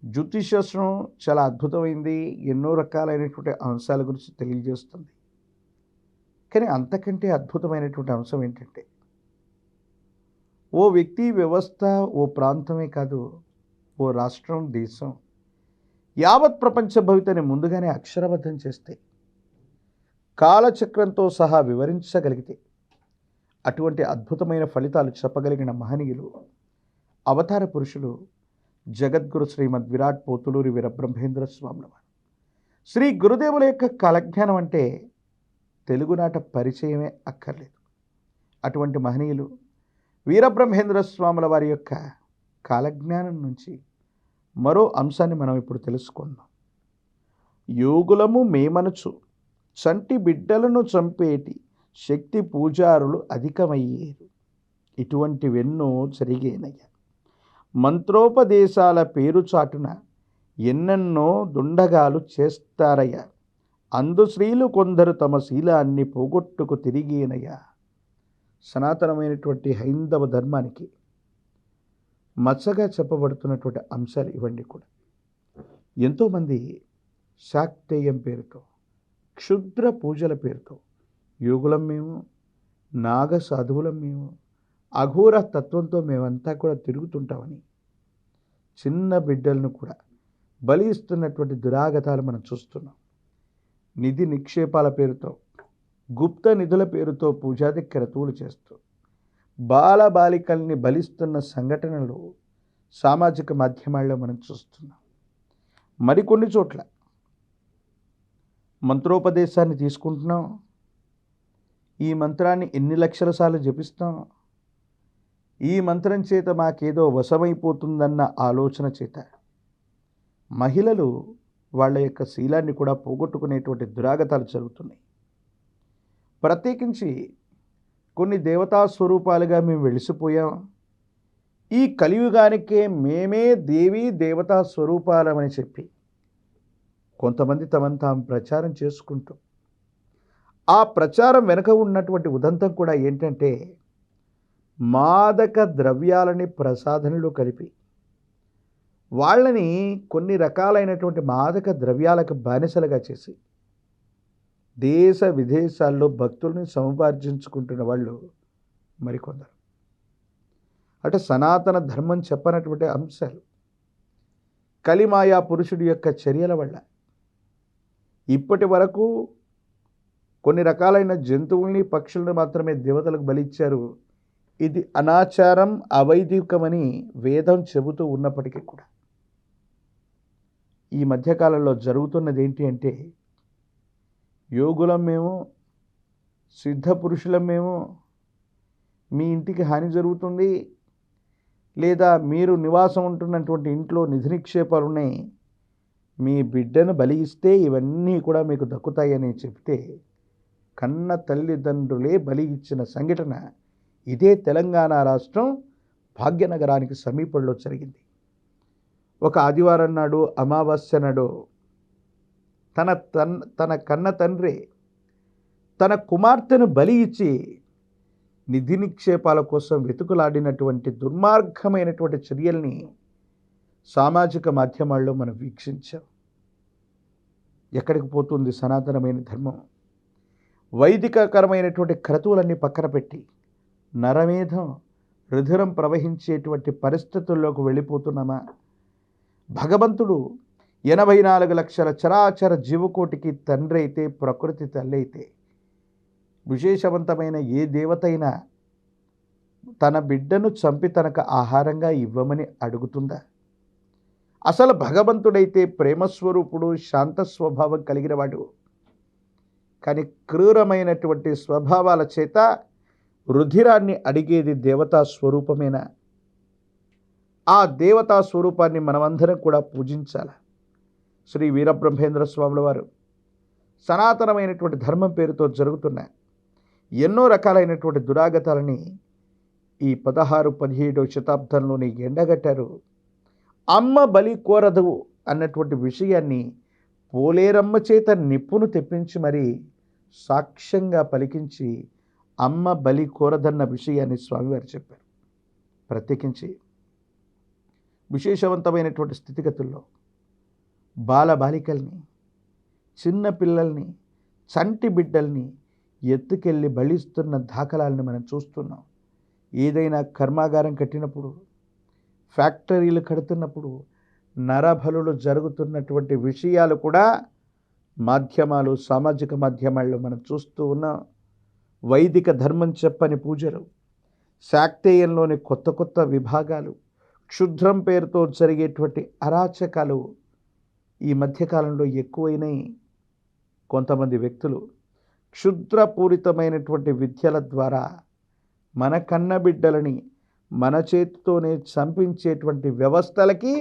జ్యోతిషశాస్త్రం చాలా అద్భుతమైంది. ఎన్నో రకాలైనటువంటి అంశాల గురించి తెలియజేస్తుంది. కానీ అంతకంటే అద్భుతమైనటువంటి అంశం ఏంటంటే, ఓ వ్యక్తి, వ్యవస్థ, ఓ ప్రాంతమే కాదు, ఓ రాష్ట్రం, దేశం, యావత్ ప్రపంచ భవితని ముందుగానే అక్షరబద్ధం చేస్తే, కాలచక్రంతో సహా వివరించగలిగితే, అటువంటి అద్భుతమైన ఫలితాలు చెప్పగలిగిన మహనీయులు, అవతార పురుషులు జగద్గురు శ్రీమద్ విరాట్ పోతులూరి వీరబ్రహ్మేంద్ర స్వాముల వారు. శ్రీ గురుదేవుల యొక్క కాలజ్ఞానం అంటే తెలుగునాట పరిచయమే అక్కర్లేదు. అటువంటి మహనీయులు వీరబ్రహ్మేంద్ర స్వాముల వారి యొక్క కాలజ్ఞానం నుంచి మరో అంశాన్ని మనం ఇప్పుడు తెలుసుకుందాం. యోగులము మేమనుచు చంటి బిడ్డలను చంపేటి శక్తి పూజారులు అధికమయ్యేరు. ఇటువంటివెన్నో జరిగేనయ్యా. మంత్రోపదేశాల పేరు చాటున ఎన్నెన్నో దుండగాలు చేస్తారయ్యా. అందు స్త్రీలు కొందరు తమ శీలాన్ని పోగొట్టుకు తిరిగేనయ్యా. సనాతనమైనటువంటి హైందవ ధర్మానికి మచ్చగా చెప్పబడుతున్నటువంటి అంశాలు ఇవన్నీ కూడా. ఎంతోమంది శాక్తేయం పేరుతో, క్షుద్ర పూజల పేరుతో యోగులం మేము, నాగ సాధువులం మేము, అఘోర తత్వంతో మేమంతా కూడా తిరుగుతుంటామని చిన్న బిడ్డలను కూడా బలి ఇస్తున్నటువంటి దురాగతాలు మనం చూస్తున్నాం. నిధి నిక్షేపాల పేరుతో, గుప్త నిధుల పేరుతో పూజాది క్రతువులు చేస్తూ బాలబాలికల్ని బలిస్తున్న సంఘటనలు సామాజిక మాధ్యమాల్లో మనం చూస్తున్నాం. మరికొన్ని చోట్ల మంత్రోపదేశాన్ని తీసుకుంటున్నాం. ఈ మంత్రాన్ని ఎన్ని లక్షల సార్లు జపిస్తాం, ఈ మంత్రం చేత మాకేదో వశమైపోతుందన్న ఆలోచన చేత మహిళలు వాళ్ళ యొక్క శీలాన్ని కూడా పోగొట్టుకునేటువంటి దురాగతాలు జరుగుతున్నాయి. ప్రత్యేకించి కొన్ని దేవతా స్వరూపాలుగా మేము వెలిసిపోయాం. ఈ కలియుగానికే మేమే దేవీ దేవతా స్వరూపాలమని చెప్పి కొంతమంది తమను తాము ప్రచారం చేసుకుంటూ, ఆ ప్రచారం వెనుక ఉన్నటువంటి ఉదంతం కూడా ఏంటంటే, మాదక ద్రవ్యాలని ప్రసాధనలో కలిపి వాళ్ళని కొన్ని రకాలైనటువంటి మాదక ద్రవ్యాలకు బానిసలుగా చేసి దేశ విదేశాల్లో భక్తుల్ని సముపార్జించుకుంటున్న వాళ్ళు మరికొందరు. అంటే సనాతన ధర్మం చెప్పనటువంటి అంశాలు కలిమాయా పురుషుడి యొక్క చర్యల వల్ల ఇప్పటి వరకు కొన్ని రకాలైన జంతువుల్ని, పక్షులను మాత్రమే దేవతలకు బలిచ్చారు. ఇది అనాచారం, అవైదికమని వేదం చెబుతూ ఉన్నప్పటికీ కూడా ఈ మధ్యకాలంలో జరుగుతున్నది ఏంటి అంటే, యోగులం మేము, సిద్ధ పురుషులం మేము, మీ ఇంటికి హాని జరుగుతుంది, లేదా మీరు నివాసం ఉంటున్నటువంటి ఇంట్లో నిధి నిక్షేపాలు ఉన్నాయి, మీ బిడ్డను బలి ఇస్తే ఇవన్నీ కూడా మీకు దక్కుతాయని చెప్తే కన్న తల్లిదండ్రులే బలి ఇచ్చిన సంఘటన ఇదే తెలంగాణ రాష్ట్రం భాగ్యనగరానికి సమీపంలో జరిగింది. ఒక ఆదివారం నాడు, అమావాస్య నాడు తన కన్న తండ్రి తన కుమార్తెను బలి ఇచ్చి నిధి నిక్షేపాల కోసం వెతుకులాడినటువంటి దుర్మార్గమైనటువంటి చర్యల్ని సామాజిక మాధ్యమాల్లో మనం వీక్షించాం. ఎక్కడికి పోతుంది సనాతనమైన ధర్మం? వైదికకరమైనటువంటి క్రతువులన్నీ పక్కన పెట్టి నరమేధం, రుధిరం ప్రవహించేటువంటి పరిస్థితుల్లోకి వెళ్ళిపోతున్నామా? భగవంతుడు 84 లక్షల చరాచర జీవకోటికి తండ్రి అయితే, ప్రకృతి తల్లి అయితే, విశేషవంతమైన ఏ దేవతైనా తన బిడ్డను చంపి తనకు ఆహారంగా ఇవ్వమని అడుగుతుందా? అసలు భగవంతుడైతే ప్రేమస్వరూపుడు, శాంత స్వభావం కలిగిన వాడు. కానీ క్రూరమైనటువంటి స్వభావాల చేత రుధిరాన్ని అడిగేది దేవతా స్వరూపమేనా? ఆ దేవతా స్వరూపాన్ని మనమందరం కూడా పూజించాలి. శ్రీ వీరబ్రహ్మేంద్ర స్వాముల వారు సనాతనమైనటువంటి ధర్మం పేరుతో జరుగుతున్న ఎన్నో రకాలైనటువంటి దురాగతాలని ఈ 16-17 శతాబ్దంలోని ఎండగట్టారు. అమ్మ బలి కోరదు అన్నటువంటి విషయాన్ని పోలేరమ్మ చేత నిప్పును తెప్పించి మరీ సాక్ష్యంగా పలికించి అమ్మ బలి కోరదన్న విషయాన్ని స్వామివారు చెప్పారు. ప్రత్యేకించి విశేషవంతమైనటువంటి స్థితిగతుల్లో బాలబాలికల్ని, చిన్న పిల్లల్ని, చంటి బిడ్డల్ని ఎత్తుకెళ్ళి బలిస్తున్న దాఖలాలను మనం చూస్తున్నాం. ఏదైనా కర్మాగారం కట్టినప్పుడు, ఫ్యాక్టరీలు కడుతున్నప్పుడు నరబలులు జరుగుతున్నటువంటి విషయాలు కూడా మాధ్యమాలు, సామాజిక మాధ్యమాల్లో మనం చూస్తూ ఉన్నాం. వైదిక ధర్మం చెప్పని పూజలు, శాక్తేయంలోని కొత్త కొత్త విభాగాలు, క్షుద్రం పేరుతో జరిగేటువంటి అరాచకాలు ఈ మధ్యకాలంలో ఎక్కువైనాయి. కొంతమంది వ్యక్తులు క్షుద్రపూరితమైనటువంటి విద్యల ద్వారా మన కన్నబిడ్డలని మన చేతితోనే చంపించేటువంటి వ్యవస్థలకి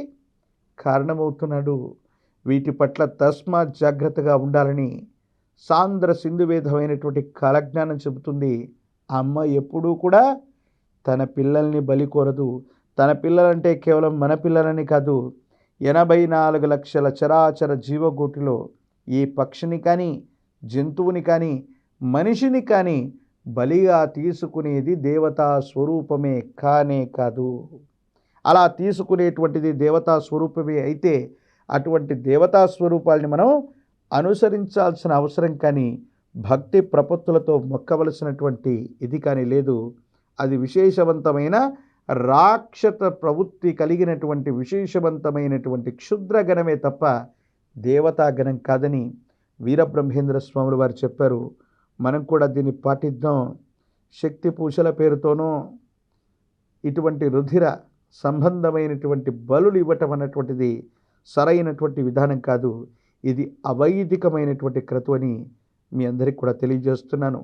కారణమవుతున్నాడు. వీటి పట్ల తస్మాత్ జాగ్రత్తగా ఉండాలని సాంద్ర సింధువేదమైనటువంటి కాలజ్ఞానం చెబుతుంది. అమ్మ ఎప్పుడూ కూడా తన పిల్లల్ని బలి కోరదు. తన పిల్లలంటే కేవలం మన పిల్లలని కాదు, 84 లక్షల చరాచర జీవకోటిలో ఏ పక్షిని కానీ, జంతువుని కానీ, మనిషిని కానీ బలిగా తీసుకునేది దేవతా స్వరూపమే కానే కాదు. అలా తీసుకునేటువంటిది దేవతా స్వరూపమే అయితే అటువంటి దేవతా స్వరూపాలని మనం అనుసరించాల్సిన అవసరం కానీ, భక్తి ప్రపత్తులతో మొక్కవలసినటువంటి ఇది కానీ లేదు. అది విశేషవంతమైన రాక్షస ప్రవృత్తి కలిగినటువంటి విశేషవంతమైనటువంటి క్షుద్రగణమే తప్ప దేవతాగణం కాదని వీరబ్రహ్మేంద్ర స్వాములు వారు చెప్పారు. మనం కూడా దీన్ని పాటిద్దాం. శక్తి పూజల పేరుతోనూ ఇటువంటి రుధిర సంబంధమైనటువంటి బలులు ఇవ్వటం అన్నటువంటిది సరైనటువంటి విధానం కాదు. ఇది అవైదికమైనటువంటి క్రతువు అని మీ అందరికీ కూడా తెలియజేస్తున్నాను.